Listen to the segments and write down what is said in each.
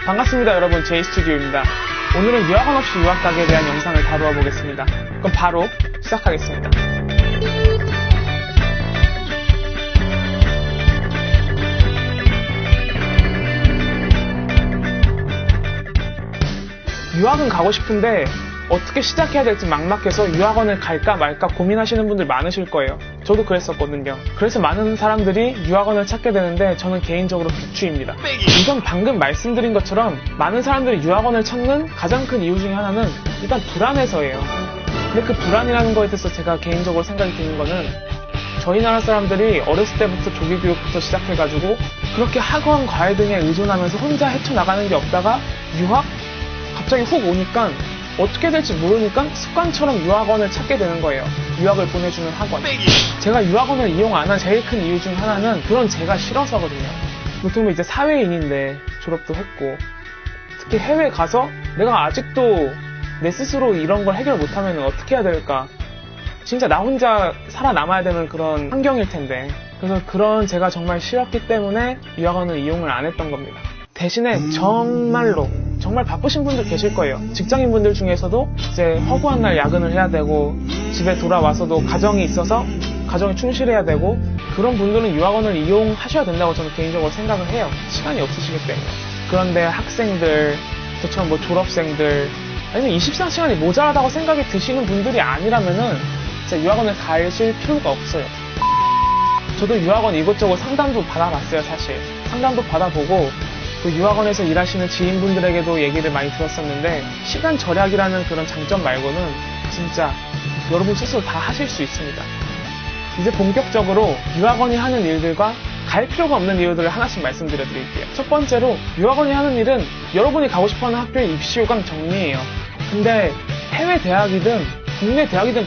반갑습니다 여러분, 제이스튜디오입니다. 오늘은 유학원 없이 유학 가기에 대한 영상을 다루어 보겠습니다. 그럼 바로 시작하겠습니다. 유학은 가고 싶은데 어떻게 시작해야 될지 막막해서 유학원을 갈까 말까 고민하시는 분들 많으실 거예요. 저도 그랬었거든요. 그래서 많은 사람들이 유학원을 찾게 되는데 저는 개인적으로 비추입니다. 우선 방금 말씀드린 것처럼 많은 사람들이 유학원을 찾는 가장 큰 이유 중에 하나는 일단 불안해서예요. 근데 그 불안이라는 거에 대해서 제가 개인적으로 생각이 드는 거는 저희 나라 사람들이 어렸을 때부터 조기교육부터 시작해가지고 그렇게 학원, 과외 등에 의존하면서 혼자 헤쳐나가는 게 없다가 유학? 갑자기 훅 오니까 어떻게 될지 모르니까 습관처럼 유학원을 찾게 되는 거예요. 유학을 보내주는 학원. 제가 유학원을 이용 안 한 제일 큰 이유 중 하나는 그런 제가 싫어서거든요. 보통 이제 사회인인데 졸업도 했고 특히 해외 가서 내가 아직도 내 스스로 이런 걸 해결 못하면 어떻게 해야 될까. 진짜 나 혼자 살아남아야 되는 그런 환경일 텐데. 그래서 그런 제가 정말 싫었기 때문에 유학원을 이용을 안 했던 겁니다. 대신에 정말 바쁘신 분들 계실 거예요. 직장인분들 중에서도 이제 허구한 날 야근을 해야 되고 집에 돌아와서도 가정이 있어서 가정에 충실해야 되고 그런 분들은 유학원을 이용하셔야 된다고 저는 개인적으로 생각을 해요. 시간이 없으시기 때문에. 그런데 학생들, 저처럼 뭐 졸업생들 아니면 24시간이 모자라다고 생각이 드시는 분들이 아니라면은 진짜 유학원을 가실 필요가 없어요. 저도 유학원 이것저것 상담도 받아봤어요. 사실 상담도 받아보고 그 유학원에서 일하시는 지인분들에게도 얘기를 많이 들었었는데 시간 절약이라는 그런 장점 말고는 진짜 여러분 스스로 다 하실 수 있습니다. 이제 본격적으로 유학원이 하는 일들과 갈 필요가 없는 이유들을 하나씩 말씀드려 드릴게요. 첫 번째로 유학원이 하는 일은 여러분이 가고 싶어하는 학교의 입시 요강 정리예요. 근데 해외 대학이든 국내 대학이든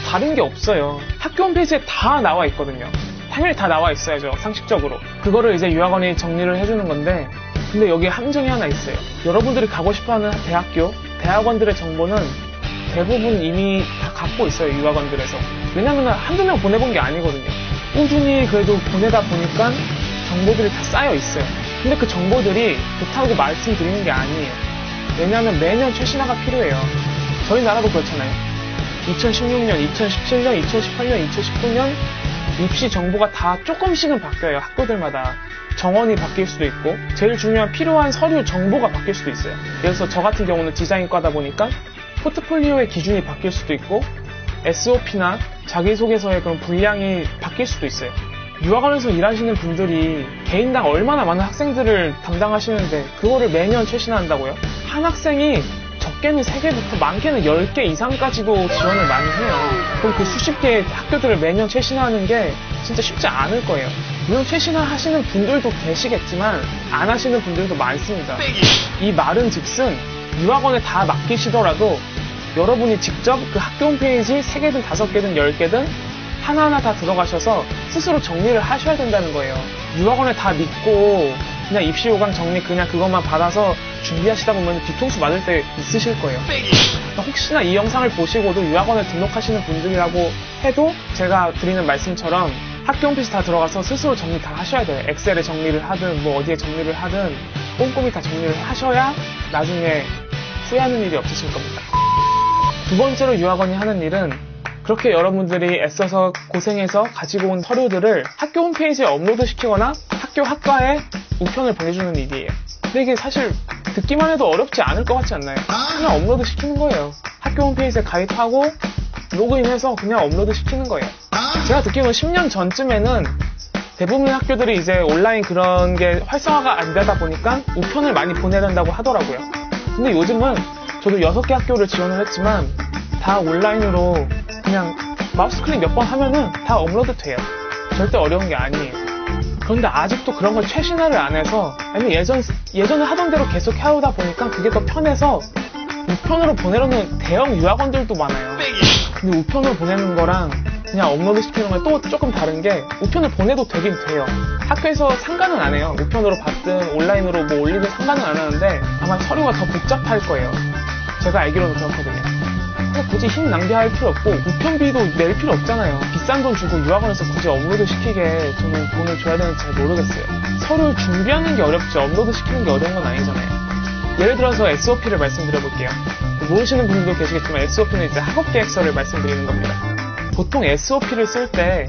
다른 게 없어요. 학교 홈페이지에 다 나와 있거든요. 당연히 다 나와 있어야죠. 상식적으로. 그거를 이제 유학원이 정리를 해주는 건데 근데 여기에 함정이 하나 있어요. 여러분들이 가고 싶어하는 대학교, 대학원들의 정보는 대부분 이미 다 갖고 있어요. 유학원들에서. 왜냐면 한두 명 보내본 게 아니거든요. 꾸준히 그래도 보내다 보니까 정보들이 다 쌓여 있어요. 근데 그 정보들이 좋다고 말씀드리는 게 아니에요. 왜냐하면 매년 최신화가 필요해요. 저희 나라도 그렇잖아요. 2016년, 2017년, 2018년, 2019년 입시 정보가 다 조금씩은 바뀌어요. 학교들마다. 정원이 바뀔 수도 있고 제일 중요한 필요한 서류 정보가 바뀔 수도 있어요. 예를 들어서 저 같은 경우는 디자인과다 보니까 포트폴리오의 기준이 바뀔 수도 있고 SOP나 자기소개서의 그런 분량이 바뀔 수도 있어요. 유학원에서 일하시는 분들이 개인당 얼마나 많은 학생들을 담당하시는데 그거를 매년 최신화한다고요? 한 학생이 적게는 3개부터 많게는 10개 이상까지도 지원을 많이 해요. 그럼 그 수십 개의 학교들을 매년 최신화하는 게 진짜 쉽지 않을 거예요. 물론 최신화 하시는 분들도 계시겠지만 안 하시는 분들도 많습니다. 이 말은 즉슨 유학원에 다 맡기시더라도 여러분이 직접 그 학교 홈페이지 3개든 5개든 10개든 하나하나 다 들어가셔서 스스로 정리를 하셔야 된다는 거예요. 유학원에 다 믿고 그냥 입시 요강 정리 그냥 그것만 받아서 준비하시다 보면 뒤통수 맞을 때 있으실 거예요. 혹시나 이 영상을 보시고도 유학원에 등록하시는 분들이라고 해도 제가 드리는 말씀처럼 학교 홈페이지 다 들어가서 스스로 정리 다 하셔야 돼요. 엑셀에 정리를 하든 뭐 어디에 정리를 하든 꼼꼼히 다 정리를 하셔야 나중에 후회하는 일이 없으실 겁니다. 두 번째로 유학원이 하는 일은 그렇게 여러분들이 애써서 고생해서 가지고 온 서류들을 학교 홈페이지에 업로드 시키거나 학교 학과에 우편을 보내주는 일이에요. 근데 이게 사실 듣기만 해도 어렵지 않을 것 같지 않나요? 그냥 업로드 시키는 거예요. 학교 홈페이지에 가입하고 로그인해서 그냥 업로드 시키는 거예요. 제가 듣기로는 10년 전쯤에는 대부분의 학교들이 이제 온라인 그런 게 활성화가 안 되다 보니까 우편을 많이 보내야 된다고 하더라고요. 근데 요즘은 저도 6개 학교를 지원을 했지만 다 온라인으로 그냥 마우스 클릭 몇 번 하면은 다 업로드 돼요. 절대 어려운 게 아니에요. 그런데 아직도 그런 걸 최신화를 안 해서 아니면 예전에 하던 대로 계속 해오다 보니까 그게 더 편해서 우편으로 보내려는 대형 유학원들도 많아요. 근데 우편으로 보내는 거랑 그냥 업로드 시키는 건 또 조금 다른 게 우편을 보내도 되긴 돼요. 학교에서 상관은 안 해요. 우편으로 받든 온라인으로 뭐 올리든 상관은 안 하는데 아마 서류가 더 복잡할 거예요. 제가 알기로는 그렇거든요. 굳이 힘 낭비할 필요 없고 우편비도 낼 필요 없잖아요. 비싼 돈 주고 유학원에서 굳이 업로드 시키게 저는 돈을 줘야 되는지 잘 모르겠어요. 서류 준비하는 게 어렵지 업로드 시키는 게 어려운 건 아니잖아요. 예를 들어서 SOP를 말씀드려볼게요. 모르시는 분들도 계시겠지만 SOP는 이제 학업 계획서를 말씀드리는 겁니다. 보통 SOP를 쓸 때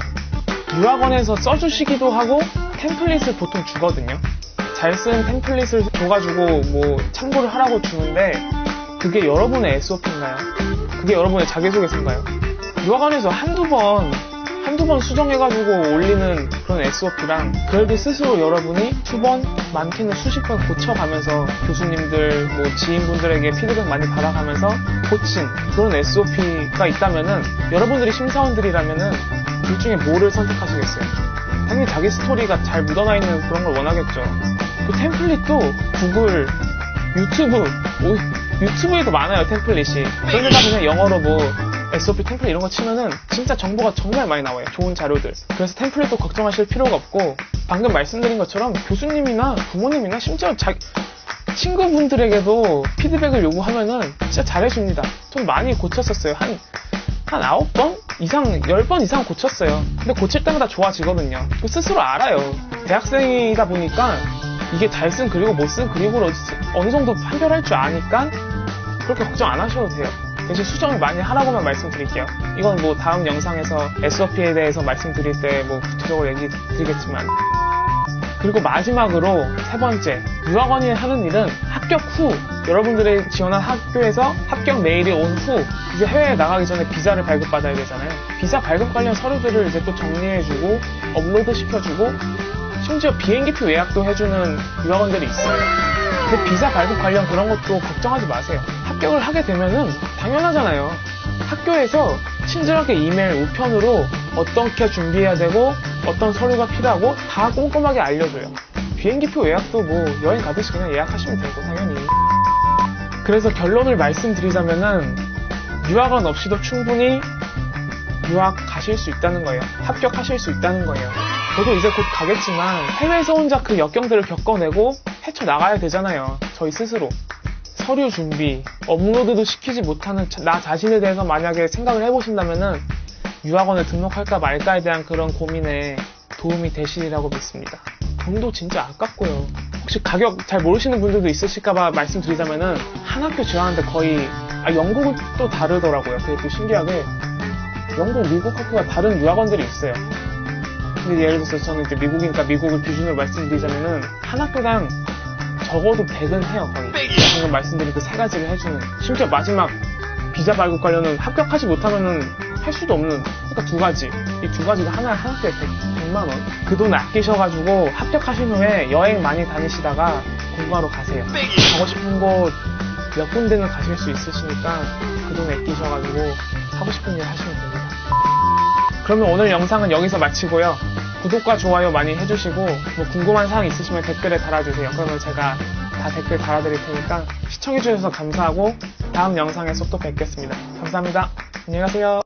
유학원에서 써주시기도 하고 템플릿을 보통 주거든요. 잘 쓴 템플릿을 줘가지고 뭐 참고를 하라고 주는데 그게 여러분의 SOP인가요? 그게 여러분의 자기소개서인가요? 유학원에서 한두 번 수정해가지고 올리는 그런 SOP랑 그래도 스스로 여러분이 수번, 많게는 수십 번 고쳐가면서 교수님들, 뭐 지인분들에게 피드백 많이 받아가면서 고친 그런 SOP가 있다면은 여러분들이 심사원들이라면은 둘 중에 뭐를 선택하시겠어요? 당연히 자기 스토리가 잘 묻어나 있는 그런 걸 원하겠죠. 그 템플릿도 구글, 유튜브에도 많아요, 템플릿이. 그런데다 그냥 영어로 뭐 SOP 템플릿 이런 거 치면은 진짜 정보가 정말 많이 나와요. 좋은 자료들. 그래서 템플릿도 걱정하실 필요가 없고 방금 말씀드린 것처럼 교수님이나 부모님이나 심지어 친구분들에게도 피드백을 요구하면은 진짜 잘해줍니다. 좀 많이 고쳤었어요. 한 9번 이상, 10번 이상 고쳤어요. 근데 고칠 때마다 좋아지거든요. 스스로 알아요. 대학생이다 보니까 이게 잘 쓴 그리고 못 쓴 그리고를 어느 정도 판별할 줄 아니까 그렇게 걱정 안 하셔도 돼요. 대신 수정을 많이 하라고만 말씀드릴게요. 이건 뭐 다음 영상에서 SOP에 대해서 말씀드릴 때 뭐 구체적으로 얘기 드리겠지만. 그리고 마지막으로 세 번째, 유학원이 하는 일은 합격 후 여러분들이 지원한 학교에서 합격 메일이 온 후 이제 해외에 나가기 전에 비자를 발급받아야 되잖아요. 비자 발급 관련 서류들을 이제 또 정리해주고 업로드 시켜주고 심지어 비행기표 예약도 해주는 유학원들이 있어요. 근데 비자 발급 관련 그런 것도 걱정하지 마세요. 합격을 하게 되면은 당연하잖아요. 학교에서 친절하게 이메일 우편으로 어떻게 준비해야 되고 어떤 서류가 필요하고 다 꼼꼼하게 알려줘요. 비행기표 예약도 뭐 여행 가듯이 그냥 예약하시면 되고 당연히. 그래서 결론을 말씀드리자면은 유학원 없이도 충분히 유학 가실 수 있다는 거예요. 합격하실 수 있다는 거예요. 저도 이제 곧 가겠지만 해외에서 혼자 그 역경들을 겪어내고 헤쳐나가야 되잖아요. 저희 스스로. 서류 준비, 업로드도 시키지 못하는 나 자신에 대해서 만약에 생각을 해보신다면은 유학원에 등록할까 말까에 대한 그런 고민에 도움이 되시리라고 믿습니다. 돈도 진짜 아깝고요. 혹시 가격 잘 모르시는 분들도 있으실까봐 말씀드리자면은 한 학교 지원하는데 거의 영국은 또 다르더라고요. 그게 또 신기하게 영국, 미국 학교가 다른 유학원들이 있어요. 근데 예를 들어서 저는 이제 미국이니까 미국을 기준으로 말씀드리자면은 한 학교당 적어도 100은 해요, 거의. 방금 말씀드린 그 세 가지를 해주는. 심지어 마지막 비자 발급 관련은 합격하지 못하면은 할 수도 없는, 그러니까 두 가지. 이 두 가지가 한 학기에 100만 원. 그 돈 아끼셔가지고 합격하신 후에 여행 많이 다니시다가 공부하러 가세요. 가고 싶은 곳 몇 군데는 가실 수 있으시니까 그 돈 아끼셔가지고 하고 싶은 일 하시면 됩니다. 그러면 오늘 영상은 여기서 마치고요. 구독과 좋아요 많이 해주시고 뭐 궁금한 사항 있으시면 댓글에 달아주세요. 그러면 제가 다 댓글 달아드릴 테니까 시청해주셔서 감사하고 다음 영상에서 또 뵙겠습니다. 감사합니다. 안녕히 가세요.